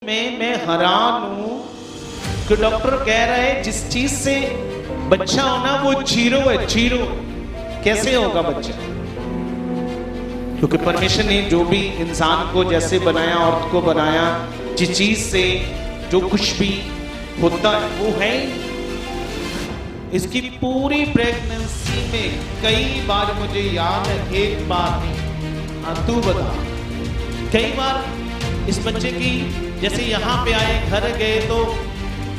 मैं हैरान हूं कि डॉक्टर कह रहा है जिस चीज से बच्चा होना वो जीरो है, जीरो। कैसे होगा बच्चा? क्योंकि परमेश्वर ने जो भी इंसान को जैसे बनाया, औरत को बनाया, जिस चीज से जो कुछ भी होता है वो है। इसकी पूरी प्रेगनेंसी में कई बार, मुझे याद है एक बार नहीं, हाँ तू बता, कई बार इस बच्चे की, जैसे यहाँ पे आए, घर गए तो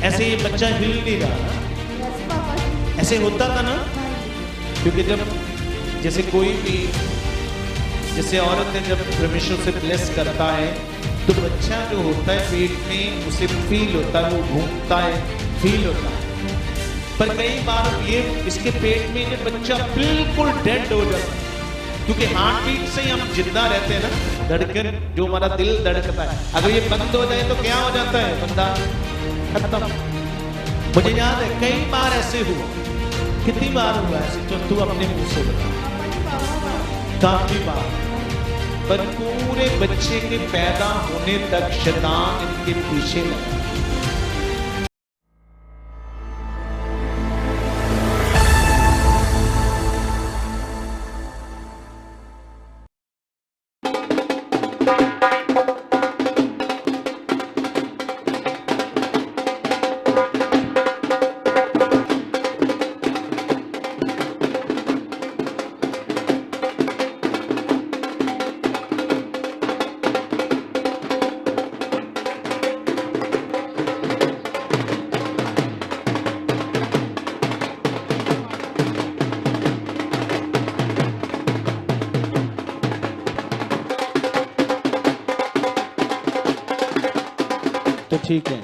ऐसे ये बच्चा हिल नहीं रहा, ऐसे होता था ना। क्योंकि जब जैसे कोई भी, जैसे औरत है जब परमेश्वर से ब्लेस करता है तो बच्चा जो होता है पेट में उसे फील होता है, वो घूमता है, फील होता है। पर कई बार ये इसके पेट में जब बच्चा बिल्कुल डेड हो जाता है, क्योंकि हार्ट बीट से ही हम जिंदा रहते हैं ना, धड़कन जो हमारा दिल धड़कता है, अगर ये बंद हो जाए तो क्या हो जाता है, बंदा खत्म। मुझे याद है कई बार ऐसे हुआ। कितनी बार हुआ ऐसे तो तू अपने मुंह से बता? काफी बार। पर पूरे बच्चे के पैदा होने तक शैतान इनके पीछे लगा। तो ठीक है,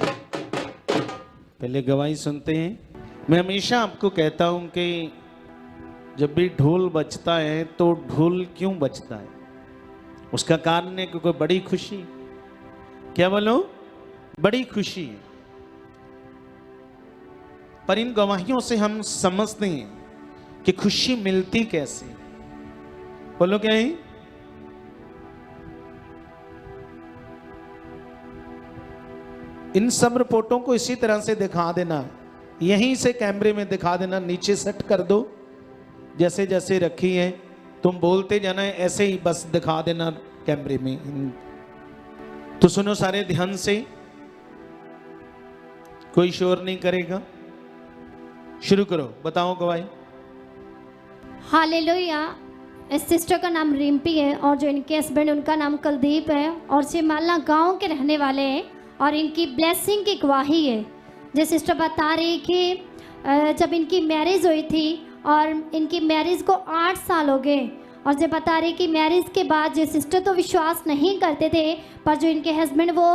पहले गवाही सुनते हैं। मैं हमेशा आपको कहता हूं कि जब भी ढोल बजता है तो ढोल क्यों बजता है, उसका कारण है क्योंकि बड़ी खुशी, क्या बोलो, बड़ी खुशी है। पर इन गवाहियों से हम समझते हैं कि खुशी मिलती कैसे। बोलो क्या है? इन सब रिपोर्टों को इसी तरह से दिखा देना, यहीं से कैमरे में दिखा देना, नीचे सेट कर दो जैसे जैसे रखी है, तुम बोलते जाना है ऐसे ही, बस दिखा देना कैमरे में। तो सुनो सारे ध्यान से, कोई शोर नहीं करेगा। शुरू करो, बताओ गवाही। हालेलुया। इस सिस्टर का नाम रिम्पी है और जो इनके हस्बैंड उनका नाम कुलदीप है और सिमाला गांव के रहने वाले हैं और इनकी ब्लेसिंग की गवाही है। जो सिस्टर बता रही कि जब इनकी मैरिज हुई थी और इनकी मैरिज को 8 साल हो गए, और जो बता रही कि मैरिज के बाद जो सिस्टर तो विश्वास नहीं करते थे, पर जो इनके हस्बैंड वो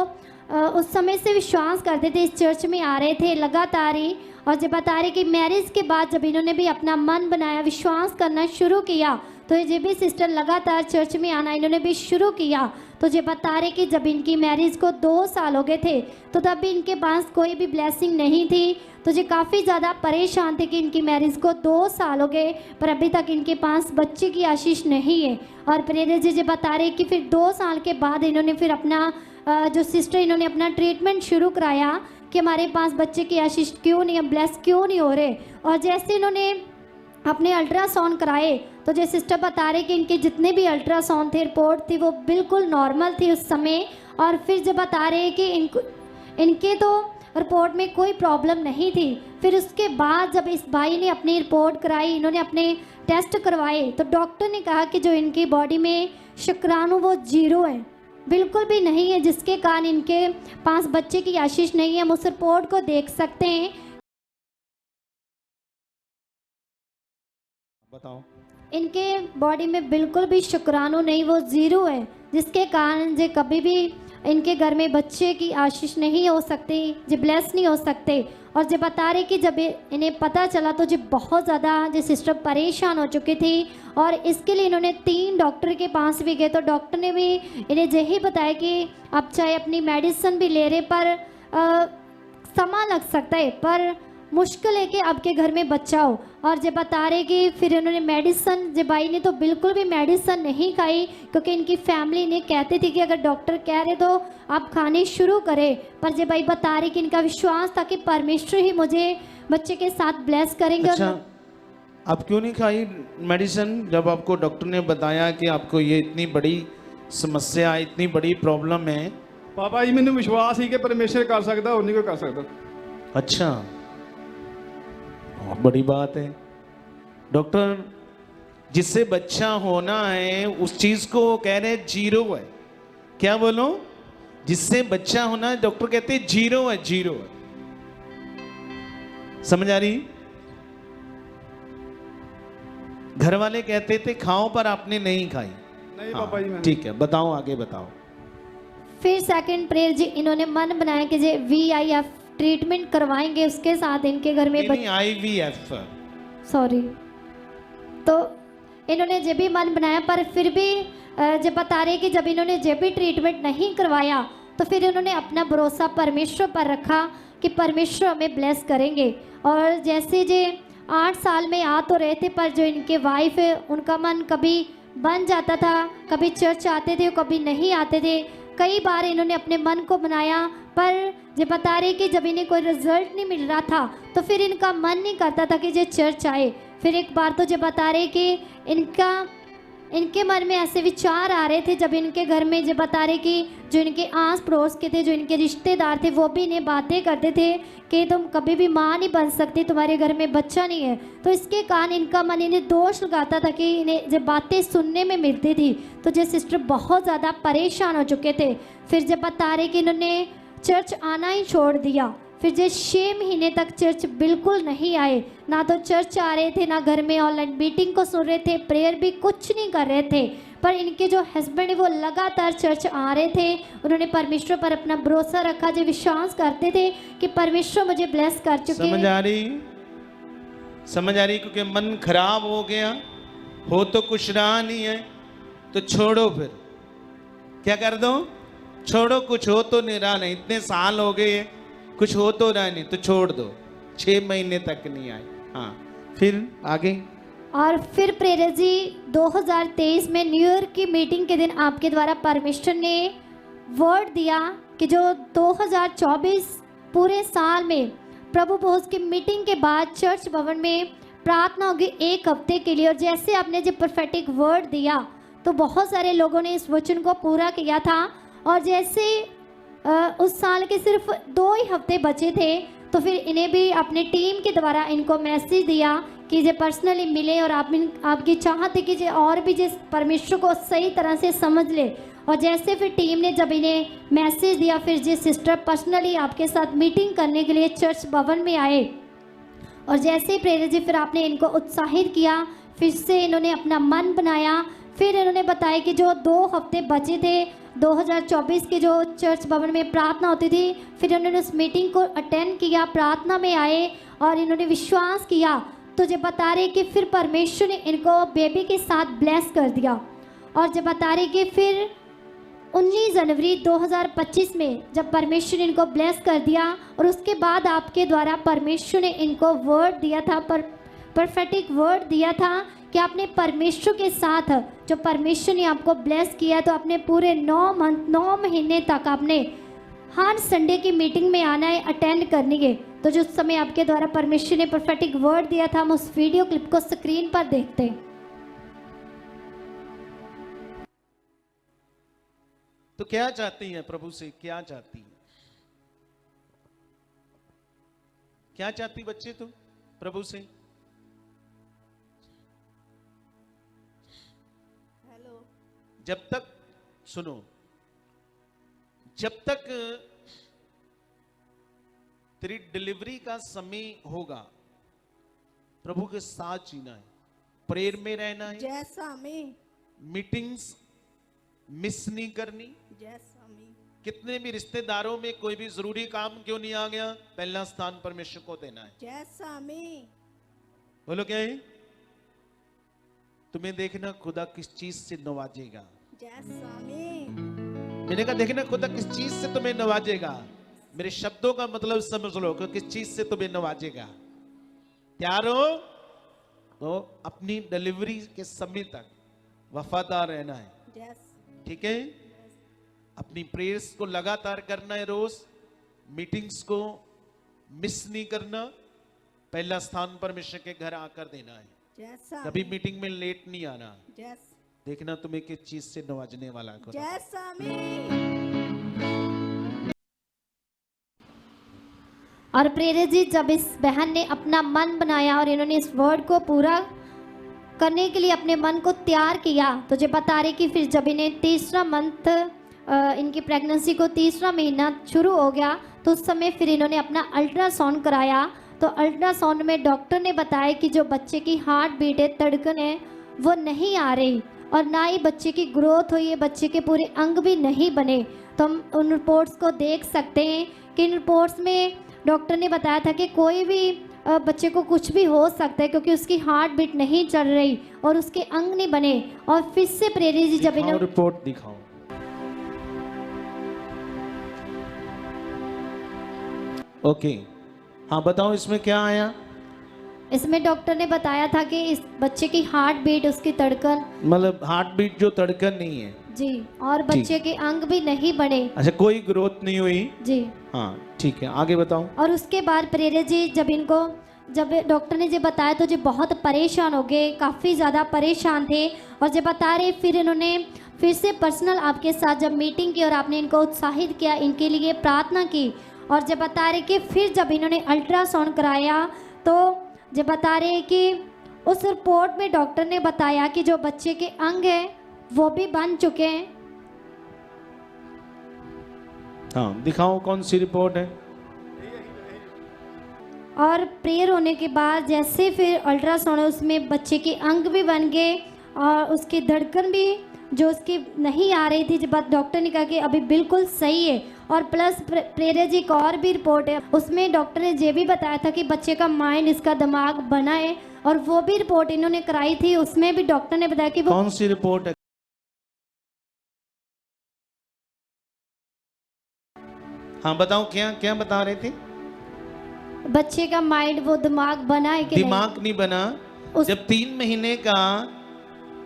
उस समय से विश्वास करते थे, इस चर्च में आ रहे थे लगातार ही। और जो बता रही कि मैरिज के बाद जब इन्होंने भी अपना मन बनाया, विश्वास करना शुरू किया, तो ये भी सिस्टर लगातार चर्च में आना इन्होंने भी शुरू किया। तो ये बता रहे कि जब इनकी मैरिज को 2 साल हो गए थे तो तब भी इनके पास कोई भी ब्लेसिंग नहीं थी। तो ये काफ़ी ज़्यादा परेशान थे कि इनकी मैरिज को 2 साल हो गए पर अभी तक इनके पास बच्चे की आशीष नहीं है। और प्रेरक जी बता रहे कि फिर 2 साल के बाद इन्होंने फिर अपना जो सिस्टर इन्होंने अपना ट्रीटमेंट शुरू कराया कि हमारे पास बच्चे की आशीष क्यों नहीं है, ब्लेस क्यों नहीं हो रहे। और जैसे इन्होंने अपने अल्ट्रासाउंड कराए तो जो सिस्टर बता रहे कि इनके जितने भी अल्ट्रासाउंड थे, रिपोर्ट थी, वो बिल्कुल नॉर्मल थी उस समय। और फिर जब बता रहे कि इनके तो रिपोर्ट में कोई प्रॉब्लम नहीं थी। फिर उसके बाद जब इस भाई ने अपनी रिपोर्ट कराई, इन्होंने अपने टेस्ट करवाए, तो डॉक्टर ने कहा कि जो इनकी बॉडी में शुक्राणु वो 0 है, बिल्कुल भी नहीं है, जिसके कारण इनके पास बच्चे की आशीष नहीं है। हम उस रिपोर्ट को देख सकते हैं। बताओ। इनके बॉडी में बिल्कुल भी शुक्राणु नहीं, वो 0 है, जिसके कारण जो कभी भी इनके घर में बच्चे की आशीष नहीं हो सकती, जो ब्लेस नहीं हो सकते। और जो बता रहे कि जब इन्हें पता चला तो जो बहुत ज़्यादा जो सिस्टर परेशान हो चुकी थी और इसके लिए इन्होंने 3 डॉक्टर के पास भी गए। तो डॉक्टर ने भी इन्हें यही बताया कि आप चाहे अपनी मेडिसिन भी ले रहे पर समय लग सकता है, पर मुश्किल है कि आपके घर में बच्चा हो। और जब बता रहे कि फिर उन्होंने मेडिसन, जब भाई ने तो बिल्कुल भी मेडिसन नहीं खाई, क्योंकि इनकी फैमिली ने कहती थी कि अगर डॉक्टर कह रहे तो आप खाने शुरू करें। पर जब भाई बता रहे कि इनका विश्वास था कि परमेश्वर ही मुझे बच्चे के साथ ब्लेस करेंगे। अच्छा, आप क्यों नहीं खाई मेडिसिन जब आपको डॉक्टर ने बताया कि आपको ये इतनी बड़ी समस्या, इतनी बड़ी प्रॉब्लम है? पापा जी मैंने विश्वास ही कि परमेश्वर कर सकता, और नहीं कोई कर सकता। अच्छा, बहुत बड़ी बात है। डॉक्टर, जिससे बच्चा होना है उस चीज को वो कह रहे हैं जीरो है। क्या बोलो? जिससे बच्चा होना है डॉक्टर कहते हैं जीरो है, जीरो है। समझ आ रही? घर वाले कहते थे खाओ, पर आपने नहीं खाई। नहीं पापा जी, मैं ठीक है, बताओ, आगे बताओ। फिर सेकंड प्रेयर जी, इन्होंने मन बनाया कि जे VIF ट्रीटमेंट करवाएंगे, उसके साथ इनके घर में नहीं, IVF। सॉरी। तो इन्होंने जब भी मन बनाया, पर फिर भी जब बता रहे कि जब इन्होंने जब भी ट्रीटमेंट नहीं करवाया तो फिर उन्होंने अपना भरोसा परमेश्वर पर रखा कि परमेश्वर हमें ब्लेस करेंगे। और जैसे जे 8 साल में आ तो रहे थे, पर जो इनके वाइफ है उनका मन कभी बन जाता था, कभी चर्च आते थे कभी नहीं आते थे। कई बार इन्होंने अपने मन को बनाया, पर जब बता रहे कि जब इन्हें कोई रिजल्ट नहीं मिल रहा था तो फिर इनका मन नहीं करता था कि जो चर्च आए। फिर एक बार तो जब बता रहे कि इनके मन में ऐसे विचार आ रहे थे, जब इनके घर में जब बता रहे कि जो इनके आस पड़ोस के थे, जो इनके रिश्तेदार थे, वो भी इन्हें बातें करते थे कि तुम कभी भी माँ नहीं बन सकती, तुम्हारे घर में बच्चा नहीं है। तो इसके कारण इनका मन इन्हें दोष लगाता था कि इन्हें जब बातें सुनने में मिलती थी तो जो सिस्टर बहुत ज़्यादा परेशान हो चुके थे। फिर जब बता रहे कि इन्होंने चर्च आना ही छोड़ दिया, फिर जो 6 महीने तक चर्च बिल्कुल नहीं आए, ना तो चर्च आ रहे थे, ना घर में ऑनलाइन मीटिंग को सुन रहे थे, प्रेयर भी कुछ नहीं कर रहे थे। पर इनके जो हस्बैंड है वो लगातार चर्च आ रहे थे। उन्होंने परमेश्वर पर अपना भरोसा रखा, जो विश्वास करते थे कि परमेश्वर मुझे ब्लेस कर चुके हैं। समझ आ रही? समझ आ रही? क्योंकि मन खराब हो गया, हो तो कुछ रहा नहीं है, तो छोड़ो। फिर क्या कर दो? छोड़ो, कुछ हो तो नहीं रहा। नहीं, इतने साल हो गए, कुछ हो तो रहा नहीं, तो छोड़ दो। 6 महीने तक नहीं आए। हाँ, फिर आगे। और फिर प्रेरक जी 2023 में न्यू ईयर की मीटिंग के दिन आपके द्वारा परमेश्वर ने वर्ड दिया कि जो 2024 पूरे साल में प्रभु भोज की मीटिंग के बाद चर्च भवन में प्रार्थना होगी 1 हफ्ते के लिए। और जैसे आपने जो प्रोफेटिक वर्ड दिया तो बहुत सारे लोगों ने इस वचन को पूरा किया था। और जैसे उस साल के सिर्फ 2 ही हफ्ते बचे थे, तो फिर इन्हें भी अपने टीम के द्वारा इनको मैसेज दिया कि जो पर्सनली मिले और आपकी चाहत है कि जो और भी जिस परमेश्वर को सही तरह से समझ ले। और जैसे फिर टीम ने जब इन्हें मैसेज दिया, फिर जिस सिस्टर पर्सनली आपके साथ मीटिंग करने के लिए चर्च भवन में आए। और जैसे ही प्रेरित जी फिर आपने इनको उत्साहित किया, फिर से इन्होंने अपना मन बनाया। फिर इन्होंने बताया कि जो 2 हफ्ते बचे थे 2024 के जो चर्च भवन में प्रार्थना होती थी, फिर उन्होंने उस मीटिंग को अटेंड किया, प्रार्थना में आए और इन्होंने विश्वास किया। तो जब बता रहे कि फिर परमेश्वर ने इनको बेबी के साथ ब्लेस कर दिया। और जब बता रहे कि फिर 19 जनवरी 2025 में जब परमेश्वर ने इनको ब्लेस कर दिया, और उसके बाद आपके द्वारा परमेश्वर ने इनको वर्ड दिया था, प्रोफेटिक वर्ड दिया था कि आपने परमेश्वर के साथ, जो परमेश्वर ने आपको ब्लेस किया, तो आपने पूरे 9 महीने तक आपने हर संडे की मीटिंग में आना है, अटेंड करनी है। तो जो समय आपके द्वारा परमेश्वर ने प्रोफेटिक वर्ड दिया था, हम उस वीडियो क्लिप को स्क्रीन पर देखते हैं। तो क्या चाहती हैं प्रभु से? क्या चाहती हैं? क्या चाहती बच्चे तुम प्रभु से? हेलो। जब तक सुनो, जब तक तेरी डिलीवरी का समय होगा, प्रभु के साथ जीना है, प्रेयर में रहना है, जैसा में मीटिंग्स मिस नहीं करनी। जैसा में कितने भी रिश्तेदारों में कोई भी जरूरी काम क्यों नहीं आ गया, पहला स्थान परमेश्वर को देना है। जैसा में बोलो क्या है? तुम्हें देखना खुदा किस चीज से नवाजेगा। जैसा में मैंने कहा देखना खुदा किस चीज से तुम्हें नवाजेगा। मेरे शब्दों का मतलब समझ लो कि किस चीज से तुम्हें नवाजेगा। तैयार हो तो अपनी डिलीवरी के समय तक वफादार रहना है, यस ठीक है। अपनी प्रेयर्स को लगातार करना है, रोज मीटिंग्स को मिस नहीं करना। पहला स्थान परमेश्वर के घर आकर देना है, यस कभी मीटिंग में लेट नहीं आना। यस देखना तुम्हें किस चीज से नवाजने वाला है। यस स्वामी। और प्रेरित जी, जब इस बहन ने अपना मन बनाया और इन्होंने इस वर्ड को पूरा करने के लिए अपने मन को तैयार किया, तो जो बता रहे कि फिर जब इन्हें तीसरा मंथ, इनकी प्रेगनेंसी को तीसरा महीना शुरू हो गया, तो उस समय फिर इन्होंने अपना अल्ट्रासाउंड कराया। तो अल्ट्रासाउंड में डॉक्टर ने बताया कि जो बच्चे की हार्ट बीट है, धड़कन है, वो नहीं आ रही और ना ही बच्चे की ग्रोथ हुई है, बच्चे के पूरे अंग भी नहीं बने। तो हम उन रिपोर्ट्स को देख सकते हैं कि इन रिपोर्ट्स में डॉक्टर ने बताया था कि कोई भी बच्चे को कुछ भी हो सकता है, क्योंकि उसकी हार्ट बीट नहीं चल रही और उसके अंग नहीं बने। और फिर से प्रेरित जी जब इन्होंने रिपोर्ट दिखाओ, ओके हाँ बताओ इसमें क्या आया। इसमें डॉक्टर ने बताया था कि इस बच्चे की हार्ट बीट, उसकी धड़कन, मतलब हार्ट बीट जो धड़कन नहीं है जी, और बच्चे के अंग भी नहीं बने। अच्छा, कोई ग्रोथ नहीं हुई जी हाँ, ठीक है आगे बताओ। और उसके बाद प्रेरित जी जब डॉक्टर ने जो बताया तो जो बहुत परेशान हो गए, काफ़ी ज़्यादा परेशान थे। और जब बता रहे फिर इन्होंने फिर से पर्सनल आपके साथ जब मीटिंग की और आपने इनको उत्साहित किया, इनके लिए प्रार्थना की। और जब बता रहे कि फिर जब इन्होंने अल्ट्रासाउंड कराया, तो जब बता रहे कि उस रिपोर्ट में डॉक्टर ने बताया कि जो बच्चे के अंग हैं वो भी बन चुके हैं। हाँ दिखाओ कौन सी रिपोर्ट है। और प्रेयर होने के बाद जैसे फिर अल्ट्रासाउंड है, उसमें बच्चे के अंग भी बन गए और उसकी धड़कन भी जो उसकी नहीं आ रही थी, जब डॉक्टर ने कहा कि अभी बिल्कुल सही है। और प्लस प्रेरित जी का और भी रिपोर्ट है, उसमें डॉक्टर ने ये भी बताया था कि बच्चे का माइंड, इसका दिमाग बना है। और वो भी रिपोर्ट इन्होंने कराई थी, उसमें भी डॉक्टर ने बताया कि वो कौन सी रिपोर्ट है। हाँ बताओ क्या क्या बता रहे थे। बच्चे का माइंड, वो दिमाग बना है कि दिमाग नहीं बना। जब 3 महीने का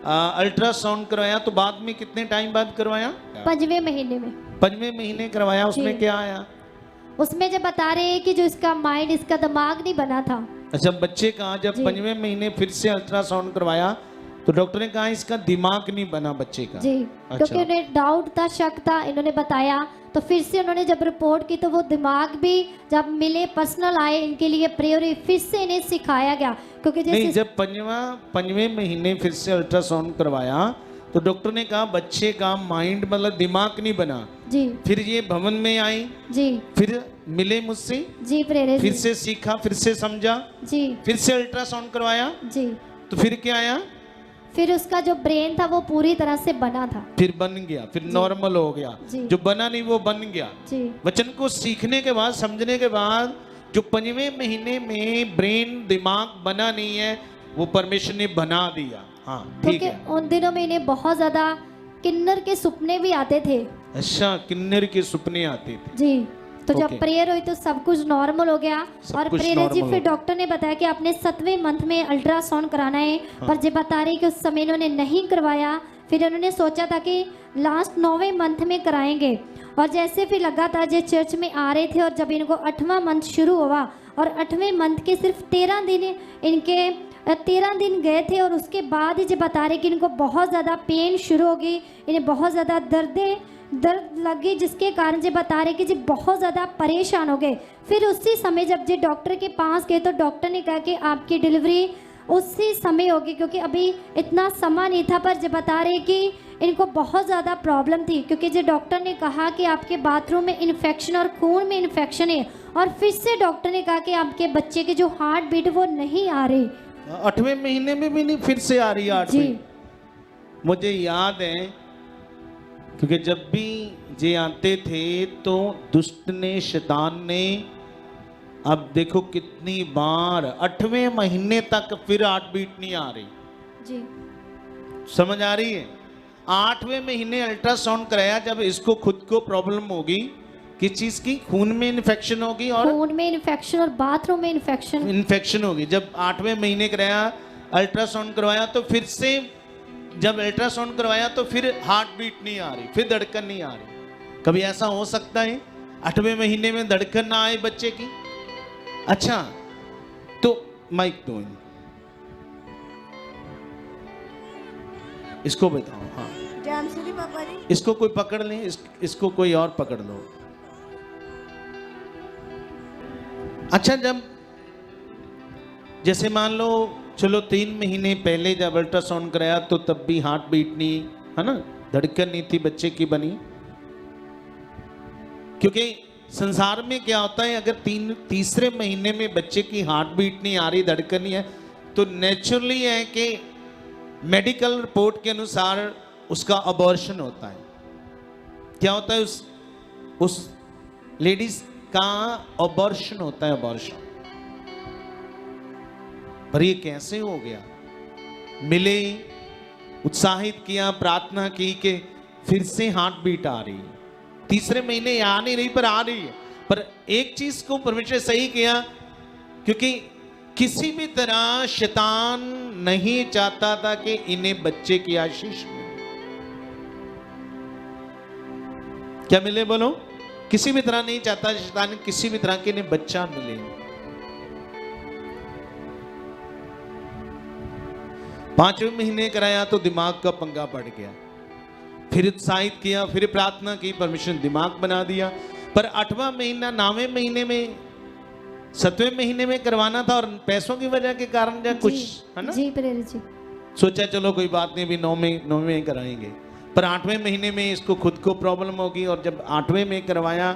अल्ट्रासाउंड करवाया तो बाद में कितने टाइम बाद करवाया। 5वें महीने में। 5वें महीने करवाया, उसमें क्या आया। उसमें जब बता रहे हैं कि जो इसका माइंड, इसका दिमाग नहीं बना था। अच्छा, बच्चे का जब 5वें महीने फिर से अल्ट्रासाउंड करवाया तो डॉक्टर ने कहा इसका दिमाग नहीं बना बच्चे का। जी अच्छा। क्योंकि उन्हें डाउट था, शक था, इन्होंने बताया। तो फिर से उन्होंने जब रिपोर्ट की तो वो दिमाग भी जब मिले, पर्सनल आए इनके लिए प्रेयर, फिर से इन्हें सिखाया गया। क्योंकि नहीं, जब 5वें महीने फिर से अल्ट्रासाउंड करवाया तो डॉक्टर ने कहा बच्चे का माइंड, मतलब दिमाग नहीं बना। जी फिर ये भवन में आई, जी फिर मिले मुझसे, जी प्रेरित फिर से सीखा, फिर से समझा, जी फिर से अल्ट्रासाउंड करवाया, जी। तो फिर क्या आया। फिर उसका जो ब्रेन था वो पूरी तरह से बना था, फिर बन गया, फिर नॉर्मल हो गया। जी। जो बना नहीं वो बन गया। जी वचन को सीखने के बाद, समझने के बाद, जो 5वें महीने में ब्रेन, दिमाग बना नहीं है, वो परमेश्वर ने बना दिया। हाँ ठीक क्योंकि है। उन दिनों में इन्हें बहुत ज्यादा किन्नर के सपने भी आते थे। अच्छा, किन्नर के सपने आते थे। जी तो जब ओके। प्रेयर हुई तो सब कुछ नॉर्मल हो गया। सब और कुछ प्रेयर जी नॉर्मल फिर हो डॉक्टर ने बताया कि आपने 7वें मंथ में अल्ट्रासाउंड कराना है। पर जब बता रही कि उस समय इन्होंने नहीं करवाया, फिर उन्होंने सोचा था कि लास्ट 9वें मंथ में कराएंगे। और जैसे फिर लगातार ये चर्च में आ रहे थे और जब इनको 8वां मंथ शुरू हुआ और 8वें मंथ के सिर्फ 13 दिन गए थे और उसके बाद ही जब बता रहे कि इनको बहुत ज़्यादा पेन शुरू हो गई, इन्हें बहुत ज़्यादा दर्द लग गई, जिसके कारण जी बता रहे कि जी बहुत ज़्यादा परेशान हो गए। फिर उसी समय जब जी डॉक्टर के पास गए तो डॉक्टर ने कहा कि आपकी डिलीवरी उसी समय होगी, क्योंकि अभी इतना समय नहीं था। पर जब बता रहे कि इनको बहुत ज़्यादा प्रॉब्लम थी, क्योंकि जो डॉक्टर ने कहा कि आपके बाथरूम में इन्फेक्शन और खून में इन्फेक्शन है। और फिर से डॉक्टर ने कहा कि आपके बच्चे की जो हार्ट बीट वो नहीं आ रही। 8वें महीने में भी नहीं, फिर से आ रही है 8वें। मुझे याद है क्योंकि जब भी ये आते थे तो दुष्ट ने, शैतान ने, अब देखो कितनी बार 8वें महीने तक फिर हार्ट बीट नहीं आ रही। जी समझ आ रही है। 8वें महीने अल्ट्रासाउंड कराया, जब इसको खुद को प्रॉब्लम होगी किस चीज की? खून में इन्फेक्शन होगी और खून में इन्फेक्शन और बाथरूम में इन्फेक्शन होगी। जब 8वें महीने कराया, अल्ट्रासाउंड करवाया, तो फिर से जब अल्ट्रासाउंड करवाया तो फिर हार्ट बीट नहीं आ रही, फिर धड़कन नहीं आ रही। कभी ऐसा हो सकता है 8वें महीने में धड़कन ना आए बच्चे की? अच्छा, तो माइक दो, इसको बताओ। हाँ, जानसुरी पापा जी। इसको कोई पकड़ ले, इसको कोई और पकड़ लो। अच्छा, जब जैसे मान लो चलो 3 महीने पहले जब अल्ट्रासाउंड कराया तो तब भी हार्ट बीट नहीं, है ना, धड़कन नहीं थी बच्चे की बनी। क्योंकि संसार में क्या होता है, अगर तीसरे महीने में बच्चे की हार्ट बीट नहीं आ रही, धड़कन नहीं है, तो नेचुरली है कि मेडिकल रिपोर्ट के अनुसार उसका अबॉर्शन होता है। क्या होता है? उस लेडीज का अबॉर्शन होता है, अबॉर्शन। पर ये कैसे हो गया? मिले, उत्साहित किया, प्रार्थना की कि फिर से हार्ट बीट आ रही है। तीसरे महीने आ नहीं रही पर आ रही है। पर एक चीज को परमेश्वर सही किया, क्योंकि किसी भी तरह शैतान नहीं चाहता था कि इन्हें बच्चे की आशीष मिले। क्या मिले? बोलो। किसी भी तरह नहीं चाहता शैतान, किसी भी तरह के इन्हें बच्चा मिले। पांचवें महीने कराया तो दिमाग का पंगा पड़ गया। फिर उत्साहित किया, फिर प्रार्थना की, परमेश्वर ने दिमाग बना दिया। पर 8वां महीना 9वें महीने में 7वें महीने में करवाना था और पैसों की वजह के कारण या कुछ, है ना, जी प्रेरित जी, सोचा चलो कोई बात नहीं, अभी 9वें में कराएंगे। पर 8वें महीने में इसको खुद को प्रॉब्लम होगी और जब 8वें में करवाया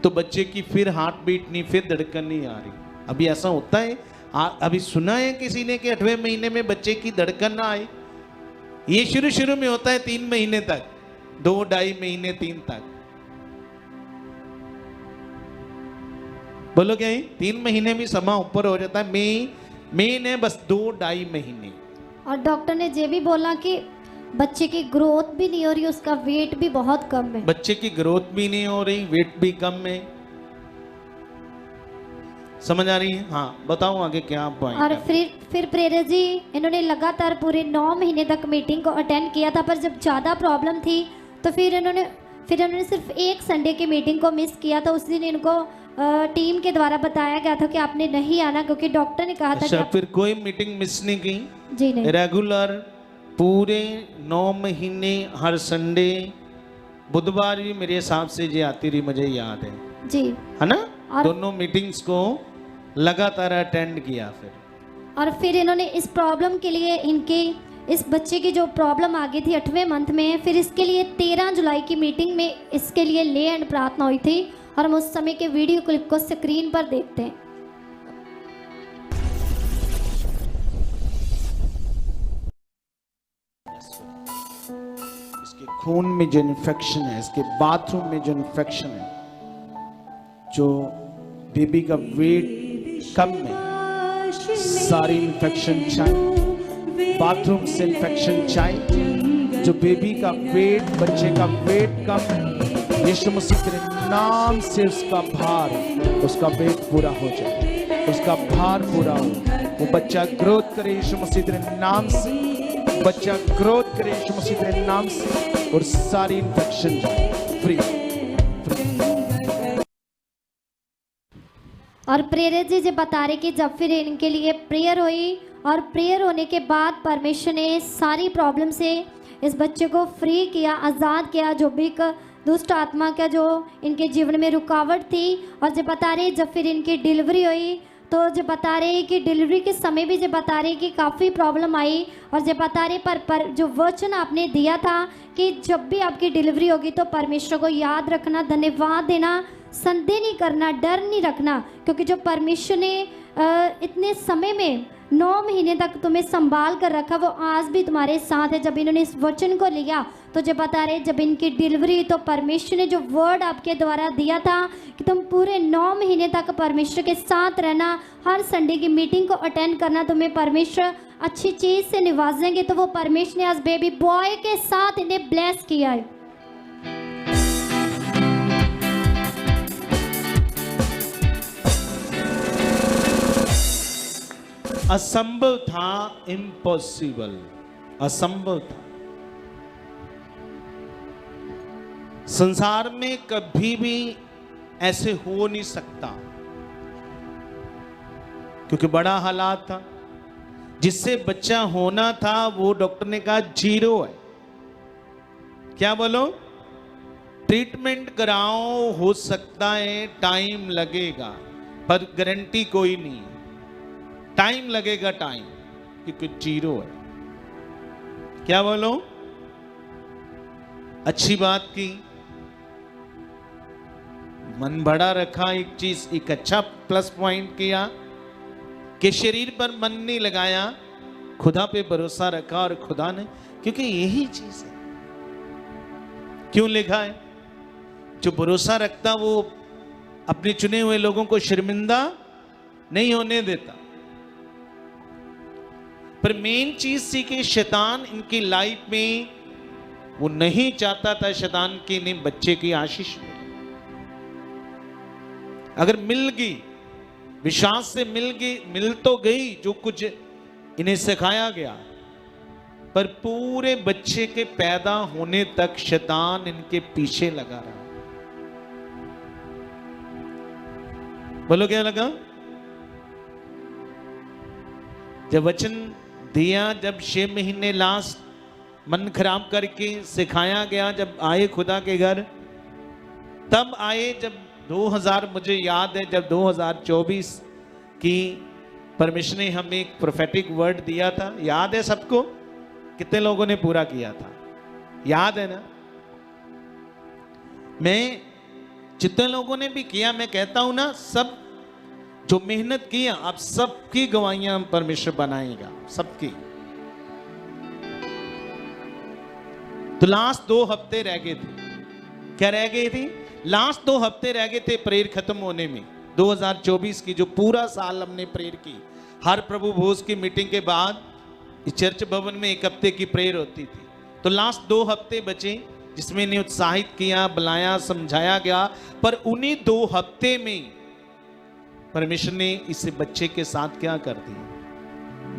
तो बच्चे की फिर हार्ट बीट नहीं, फिर धड़कन नहीं आ रही। अभी ऐसा होता है, अभी सुना है किसी ने कि 8वें महीने में बच्चे की धड़कन ना आए? ये शुरू में होता है 3 महीने तक, 2-2.5 महीने 3 तक। बोलो क्या? 3 महीने में समा ऊपर हो जाता है, मेन है बस 2-2.5 महीने। और डॉक्टर ने ये भी बोला कि बच्चे की ग्रोथ भी नहीं हो रही, उसका वेट भी बहुत कम है। बच्चे की ग्रोथ भी नहीं हो रही, वेट भी कम है। समझ आ रही है? हाँ, बताओ आगे क्या पॉइंट। और फिर प्रेरित जी, इन्होंने लगातार पूरे 9 महीने तक मीटिंग को अटेंड किया था, पर जब ज़्यादा प्रॉब्लम थी तो फिर इन्होंने सिर्फ एक संडे की मीटिंग को मिस किया था। उस दिन इनको टीम के द्वारा बताया गया था कि आपने नहीं आना, क्योंकि डॉक्टर ने कहा था अच्छा, कि फिर कोई मीटिंग मिस नहीं की? जी नहीं, रेगुलर पूरे 9 महीने हर संडे बुधवार भी मेरे हिसाब से ये आती रही, मुझे याद है जी, है ना। और दोनों मीटिंग्स को लगातार अटेंड किया। फिर इन्होंने इस प्रॉब्लम के लिए, इनके इस बच्चे की जो प्रॉब्लम आ गई थी 8वें मंथ में, फिर इसके लिए 13 जुलाई की मीटिंग में इसके लिए ले एंड प्रार्थना हुई थी। और हम उस समय के वीडियो क्लिप को स्क्रीन पर देखते हैं। इसके खून में जो इन्फेक्शन है, इसके बाथरूम में जो इन्फेक्शन है, जो बेबी का वेट कम में सारी इन्फेक्शन चाहिए, बाथरूम से इन्फेक्शन चाहिए, जो बेबी का वेट, बच्चे का वेट कम है, यीशु मसीह के नाम से उसका भार, उसका वेट पूरा हो जाए, उसका भार पूरा हो, वो बच्चा ग्रोथ करे यीशु मसीह के नाम से, बच्चा ग्रोथ करे यीशु मसीह के नाम से, और सारी इन्फेक्शन जाए फ्री। और प्रेरित जी बता रहे कि जब फिर इनके लिए प्रेयर हुई और प्रेयर होने के बाद परमेश्वर ने सारी प्रॉब्लम से इस बच्चे को फ्री किया, आज़ाद किया, जो भी दुष्ट आत्मा का जो इनके जीवन में रुकावट थी। और जब बता रहे जब फिर इनकी डिलीवरी हुई तो जब बता रहे कि डिलीवरी के समय भी जब बता रहे कि काफ़ी प्रॉब्लम आई। और जब बता रहे पर जो वचन आपने दिया था कि जब भी आपकी डिलीवरी होगी तो परमेश्वर को याद रखना, धन्यवाद देना, संदेह नहीं करना, डर नहीं रखना, क्योंकि जो परमेश्वर ने इतने समय में 9 महीने तक तुम्हें संभाल कर रखा वो आज भी तुम्हारे साथ है। जब इन्होंने इस वचन को लिया तो जब बता रहे जब इनकी डिलीवरी तो परमेश्वर ने जो वर्ड आपके द्वारा दिया था कि तुम पूरे 9 महीने तक परमेश्वर के साथ रहना, हर संडे की मीटिंग को अटेंड करना, तुम्हें परमेश्वर अच्छी चीज़ से निवाजेंगे। तो वो परमेश्वर ने आज बेबी बॉय के साथ इन्हें ब्लेस किया है। असंभव था, इम्पॉसिबल, असंभव था। संसार में कभी भी ऐसे हो नहीं सकता, क्योंकि बड़ा हालात था। जिससे बच्चा होना था वो डॉक्टर ने कहा 0 है। क्या बोलो? ट्रीटमेंट कराओ, हो सकता है टाइम लगेगा, पर गारंटी कोई नहीं है। टाइम लगेगा, टाइम, क्योंकि 0 है। क्या बोलो? अच्छी बात की, मन बड़ा रखा, एक चीज, एक अच्छा प्लस पॉइंट किया कि शरीर पर मन नहीं लगाया, खुदा पे भरोसा रखा, और खुदा ने, क्योंकि यही चीज है। क्यों लिखा है? जो भरोसा रखता वो अपने चुने हुए लोगों को शर्मिंदा नहीं होने देता। पर मेन चीज थी कि शैतान इनकी लाइफ में वो नहीं चाहता था शैतान की इन्हें बच्चे की आशीष मिले। अगर मिल गई, विश्वास से मिल गई, मिल तो गई जो कुछ इन्हें सिखाया गया, पर पूरे बच्चे के पैदा होने तक शैतान इनके पीछे लगा रहा। बोलो क्या लगा? जब वचन दिया, जब 6 महीने लास्ट मन खराब करके सिखाया गया, जब आए खुदा के घर, तब आए जब 2000, मुझे याद है जब 2024 की परमेश्वर ने हमें एक प्रोफेटिक वर्ड दिया था। याद है सबको? कितने लोगों ने पूरा किया था? याद है ना? मैं जितने लोगों ने भी किया, मैं कहता हूं ना, सब जो मेहनत किया, आप सबकी गवाहियां परमेश्वर बनाएगा, सबकी। तो लास्ट 2 हफ्ते रह गए थे। क्या रह गई थी? लास्ट 2 हफ्ते रह गए थे प्रेयर खत्म होने में। 2024 की जो पूरा साल हमने प्रेयर की, हर प्रभु भोज की मीटिंग के बाद इस चर्च भवन में 1 हफ्ते की प्रेयर होती थी। तो लास्ट 2 हफ्ते बचे जिसमें इन्हें उत्साहित किया, बुलाया, समझाया गया। पर उन्हीं 2 हफ्ते में परमेश्वर ने इस बच्चे के साथ क्या कर दिया?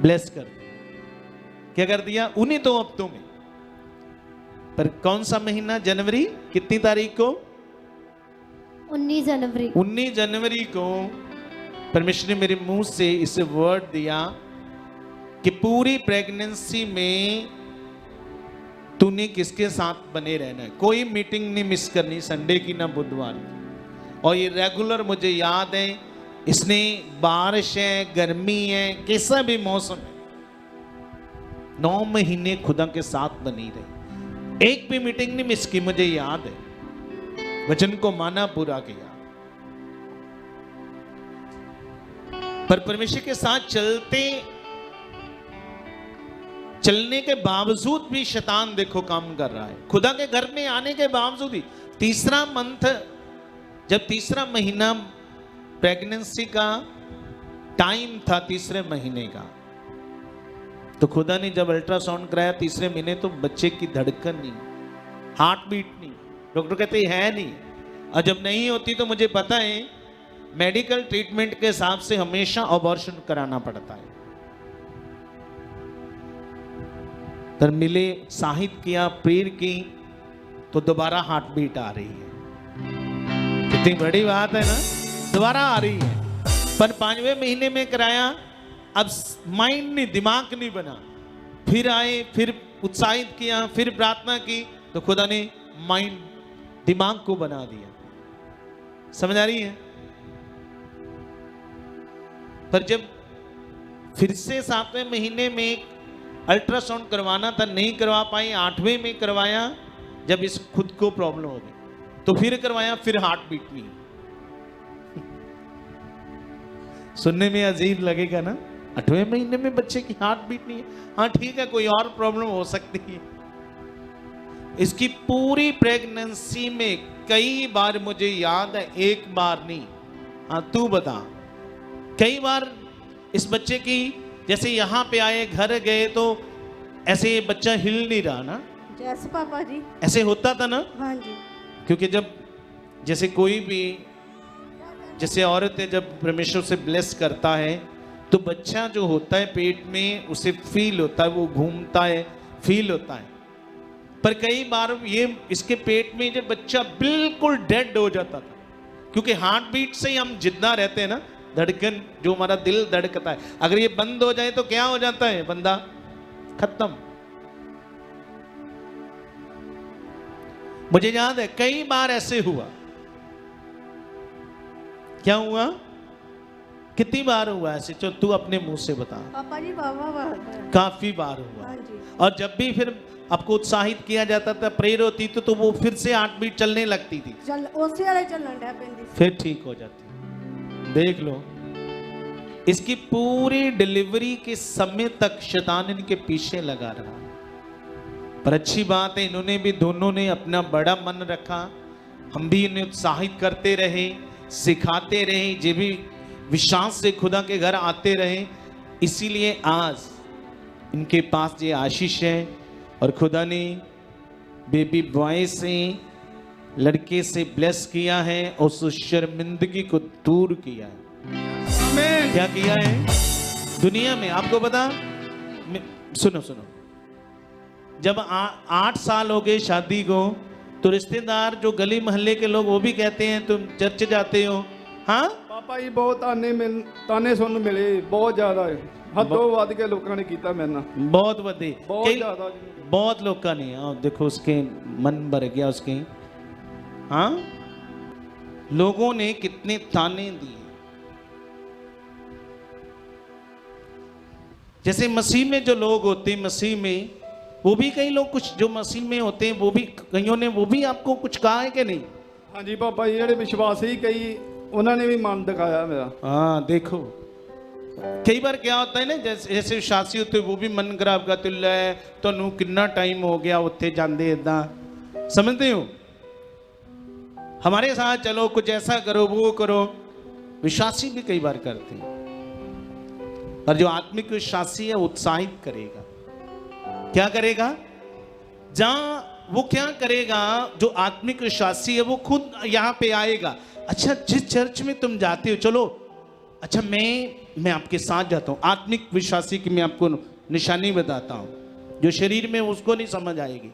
ब्लेस कर दिया। क्या कर दिया? उन्हीं 2 हफ्तों में। पर कौन सा महीना? जनवरी कितनी तारीख को? 19 जनवरी। 19 जनवरी को परमेश्वर ने मेरे मुंह से इसे वर्ड दिया कि पूरी प्रेगनेंसी में तूने किसके साथ बने रहना है। कोई मीटिंग नहीं मिस करनी, संडे की ना बुधवार की। और ये रेगुलर, मुझे याद है, इसने बारिश है, गर्मी है, कैसा भी मौसम है, 9 महीने खुदा के साथ बनी रही। एक भी मीटिंग नहीं मिस की, मुझे याद है। वचन को माना, पूरा किया। पर परमेश्वर के साथ चलने के बावजूद भी शैतान देखो काम कर रहा है। खुदा के घर में आने के बावजूद भी, तीसरा मंथ, जब तीसरा महीना प्रेगनेंसी का टाइम था, तीसरे महीने का, तो खुदा ने जब अल्ट्रासाउंड कराया तीसरे महीने, तो बच्चे की धड़कन नहीं, हार्ट बीट नहीं, डॉक्टर कहते है नहीं। और जब नहीं होती तो मुझे पता है मेडिकल ट्रीटमेंट के हिसाब से हमेशा अबॉर्शन कराना पड़ता है। पर मिले, साहित्य किया, प्रेयर की, तो दोबारा हार्ट बीट आ रही है। कितनी बड़ी बात है ना, दोबारा आ रही है। पर 5वें महीने में कराया, अब माइंड नहीं, दिमाग नहीं बना। फिर आए, फिर उत्साहित किया, फिर प्रार्थना की, तो खुदा ने माइंड, दिमाग को बना दिया। समझ आ रही है? पर जब फिर से 7वें महीने में अल्ट्रासाउंड करवाना था, नहीं करवा पाई, 8वें में करवाया, जब इस खुद को प्रॉब्लम हो गई, तो फिर करवाया, फिर हार्ट बीट नहीं। सुनने में अजीब लगेगा ना, 8वें महीने में बच्चे की हार्ट बीट नहीं है। हाँ ठीक है, कोई और प्रॉब्लम हो सकती है। इसकी पूरी प्रेगनेंसी में कई बार, मुझे याद है, 1 बार नहीं, हाँ तू बता, कई बार इस बच्चे की, जैसे यहाँ पे आए, घर गए, तो ऐसे ये बच्चा हिल नहीं रहा ना, जैसे पापा जी, ऐसे होता था ना। हाँ जी। क्योंकि जब, जैसे कोई भी, जैसे औरत है, जब परमेश्वर से ब्लेस करता है तो बच्चा जो होता है पेट में उसे फील होता है, वो घूमता है, फील होता है। पर कई बार ये इसके पेट में जब बच्चा बिल्कुल डेड हो जाता था, क्योंकि हार्ट बीट से ही हम जिंदा रहते हैं ना, धड़कन जो हमारा दिल धड़कता है, अगर ये बंद हो जाए तो क्या हो जाता है, बंदा खत्म। मुझे याद है कई बार ऐसे हुआ। क्या हुआ, कितनी बार हुआ ऐसे? चल तू अपने मुंह से बता। पापा जी बाबा बार काफी बार हुआ। हाँ जी। और जब भी फिर आपको उत्साहित किया जाता था, प्रेयर होती तो वो फिर से 8 बीट चलने लगती थी, चल उसी वाले चलन डे पेंदी फिर ठीक हो जाती। देख लो, इसकी पूरी डिलीवरी के समय तक शैतान इनके पीछे लगा रहा। पर अच्छी बात है, इन्होंने भी, दोनों ने अपना बड़ा मन रखा, हम भी इन्हें उत्साहित करते रहे, सिखाते रहे, ये भी विश्वास से खुदा के घर आते रहे। इसीलिए आज इनके पास ये आशीष है और खुदा ने बेबी बॉय से, लड़के से ब्लेस किया है और उस शर्मिंदगी को दूर किया है। आमीन। क्या किया है दुनिया में, आपको पता? सुनो सुनो, जब 8 साल हो गए शादी को, तो रिश्तेदार जो गली मोहल्ले के लोग वो भी कहते हैं तुम चर्च जाते हो। हाँ पापा जी बहुत ताने सुनन मिले, बहुत ज्यादा हदों ਵੱਧ के लोगों ने किया मेरे नाल, बहुत बदे, बहुत ज्यादा जी। बहुत लोग का नहीं। और देखो उसके मन भर गया उसके। हाँ, लोगों ने कितने ताने दिए। जैसे मसीह में जो लोग होते हैं, मसीह में वो भी कई लोग, कुछ जो मसीह में होते हैं वो भी, कईयों ने वो भी आपको कुछ कहा है कि नहीं? हाँ जी पापा जी, ਜਿਹੜੇ विश्वासी कई उन्होंने भी मन दिखाया मेरा। हाँ देखो, कई बार क्या होता है ना, जैसे विश्वासी होते वो भी मन खराब करते ले ਤੁਹਾਨੂੰ कितना टाइम हो गया उत्थे जांदे इदा, समझते हो? हमारे साथ चलो, कुछ ऐसा करो, वो करो। विश्वासी भी कई बार करते हैं, पर जो आत्मिक विश्वासी है उत्साहित करेगा। क्या करेगा? जहां वो क्या करेगा, जो आत्मिक विश्वासी है वो खुद यहाँ पे आएगा। अच्छा, जिस चर्च में तुम जाते हो, चलो अच्छा मैं आपके साथ जाता हूँ। आत्मिक विश्वासी की मैं आपको निशानी बताता हूँ, जो शरीर में उसको नहीं समझ आएगी।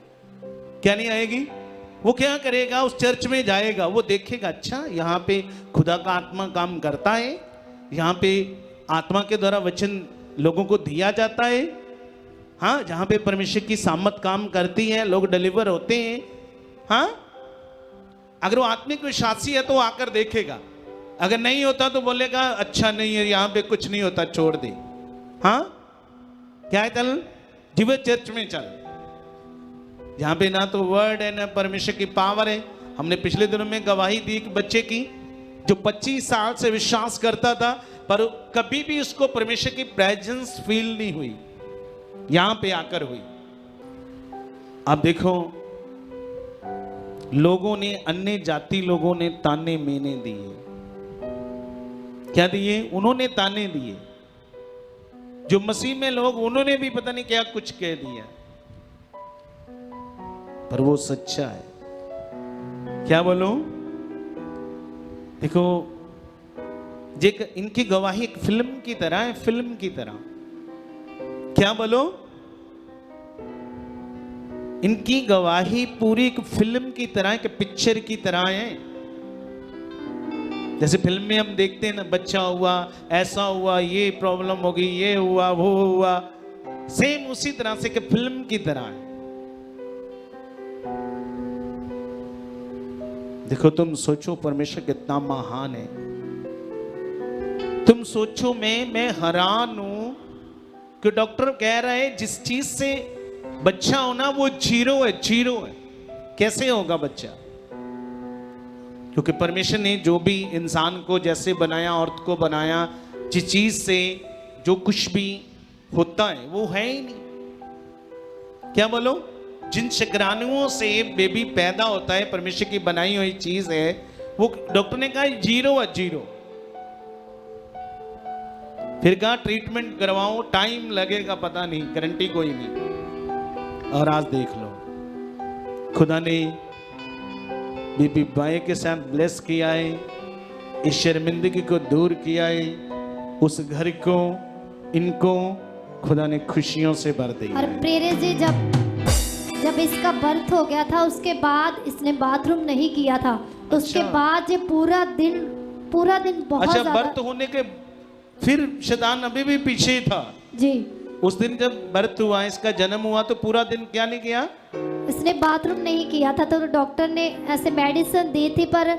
क्या नहीं आएगी? वो क्या करेगा, उस चर्च में जाएगा, वो देखेगा अच्छा यहाँ पे खुदा का आत्मा काम करता है, यहाँ पे आत्मा के द्वारा वचन लोगों को दिया जाता है। हाँ, जहाँ पे परमेश्वर की सामत काम करती है, लोग डिलीवर होते हैं। हाँ, अगर वो आत्मिक विश्वासी है तो आकर देखेगा, अगर नहीं होता तो बोलेगा अच्छा नहीं है, यहाँ पे कुछ नहीं होता, छोड़ दे। हाँ, क्या है, चल जीव चर्च में चल, जहाँ पे ना तो वर्ड है ना परमेश्वर की पावर है। हमने पिछले दिनों में गवाही दी एक बच्चे की, जो 25 साल से विश्वास करता था, पर कभी भी उसको परमेश्वर की प्रेजेंस फील नहीं हुई, यहां पे आकर हुई। अब देखो, लोगों ने, अन्य जाति लोगों ने ताने मेने दिए। क्या दिए? उन्होंने ताने दिए। जो मसीह में लोग, उन्होंने भी पता नहीं क्या कुछ कह दिया, पर वो सच्चा है। क्या बोलो? देखो, इनकी गवाही एक फिल्म की तरह है, फिल्म की तरह। क्या बोलो? इनकी गवाही पूरी एक फिल्म की तरह, एक पिक्चर की तरह है। जैसे फिल्म में हम देखते हैं ना, बच्चा हुआ, ऐसा हुआ, ये प्रॉब्लम हो गई, ये हुआ, वो हुआ, सेम उसी तरह से एक फिल्म की तरह है। देखो, तुम सोचो परमेश्वर कितना महान है। तुम सोचो, मैं हैरान हूं कि डॉक्टर कह रहा है जिस चीज से बच्चा होना वो 0 है, 0 है। कैसे होगा बच्चा? क्योंकि परमेश्वर ने जो भी इंसान को जैसे बनाया, औरत को बनाया, जिस चीज से जो कुछ भी होता है वो है ही नहीं। क्या बोलो? जिन शुक्राणुओं से बेबी पैदा होता है, परमेश्वर की बनाई हुई चीज है, वो डॉक्टर ने कहा 0 है, 0। फिर कहा ट्रीटमेंट करवाओ, टाइम लगेगा, पता नहीं, गारंटी कोई नहीं। और आज देख लो, खुदा ने बेबी बॉय के साथ ब्लेस किया है, इस शर्मिंदगी को दूर किया है। उस घर को, इनको खुदा ने खुशियों से भर दिया और है। प्रेरे जी जब इसका बर्थ हो गया था उसके बाद इसने बाथरूम नहीं किया था, तो उसके अच्छा। बाद ये पूरा दिन बहुत अच्छा, ज्यादा। बर्थ होने के फिर शैतान अभी भी पीछे था। जी, उस दिन जब बर्थ हुआ, इसका जन्म हुआ, तो पूरा दिन क्या नहीं किया? इसने बाथरूम नहीं किया था, तो डॉक्टर ने ऐसे मेडिसिन दी थी पर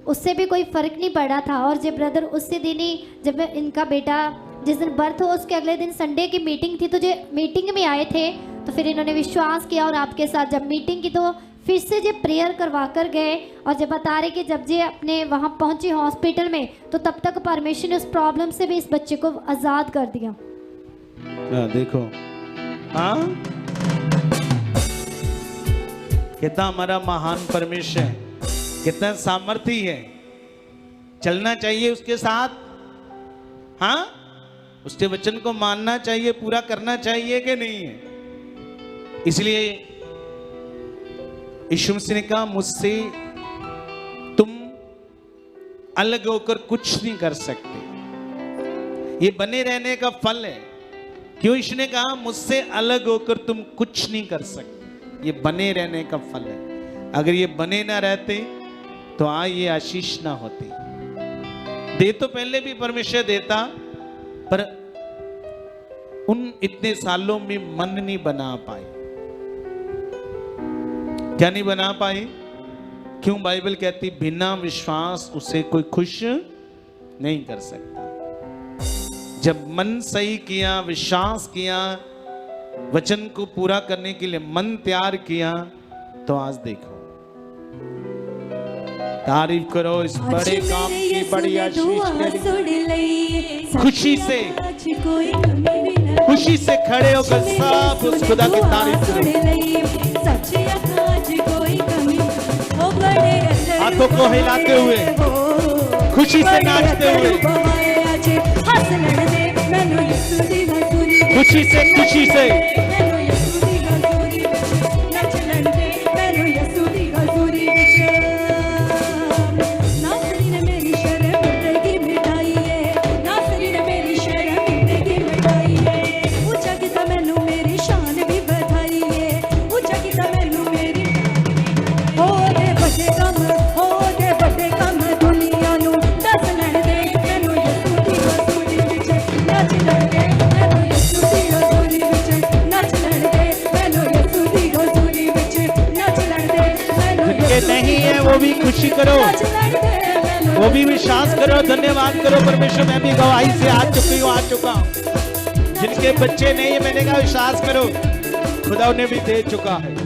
उससे भी कोई फर्क नहीं पड़ा था। और जब ब्रदर उसी दिन ही जब इनका बेटा जिस दिन बर्थ हुआ उसके अगले दिन संडे की मीटिंग थी, तो जो मीटिंग में आए थे तो फिर इन्होंने विश्वास किया और आपके साथ जब मीटिंग की तो फिर से जो प्रेयर करवा कर गए। और जब बता रहे कि जब जे अपने वहाँ पहुँचे हॉस्पिटल में तो तब तक परमेश्वर ने उस प्रॉब्लम से भी इस बच्चे को आज़ाद कर दिया। देखो, हाँ, कितना हमारा महान परमेश्वर है, कितना सामर्थ्य है। चलना चाहिए उसके साथ, हाँ, उसके वचन को मानना चाहिए, पूरा करना चाहिए कि नहीं है। इसलिए यीशु मसीह ने कहा, मुझसे तुम अलग होकर कुछ नहीं कर सकते। ये बने रहने का फल है। क्यों यीशु ने कहा मुझसे अलग होकर तुम कुछ नहीं कर सकते? ये बने रहने का फल है। अगर ये बने ना रहते तो आज ये आशीष ना होती। दे तो पहले भी परमेश्वर देता, पर उन इतने सालों में मन नहीं बना पाए। क्या नहीं बना पाए? क्यों? बाइबल कहती बिना विश्वास उसे कोई खुश नहीं कर सकता। जब मन सही किया, विश्वास किया, वचन को पूरा करने के लिए मन तैयार किया, तो आज देखो, तारीफ करो इस बड़े काम की, बड़ी आशीष के लिए। खुशी से खड़े होकर सब उस खुदा की तारीफ करो। हाथों को हिलाते हुए, खुशी से नाचते हुए, खुशी से नहीं है वो भी खुशी करो, वो भी विश्वास करो, धन्यवाद करो परमेश्वर। मैं भी गवाही से आ चुका हूँ। जिनके बच्चे नहीं है, मैंने कहा विश्वास करो, खुदा उन्हें भी दे चुका है।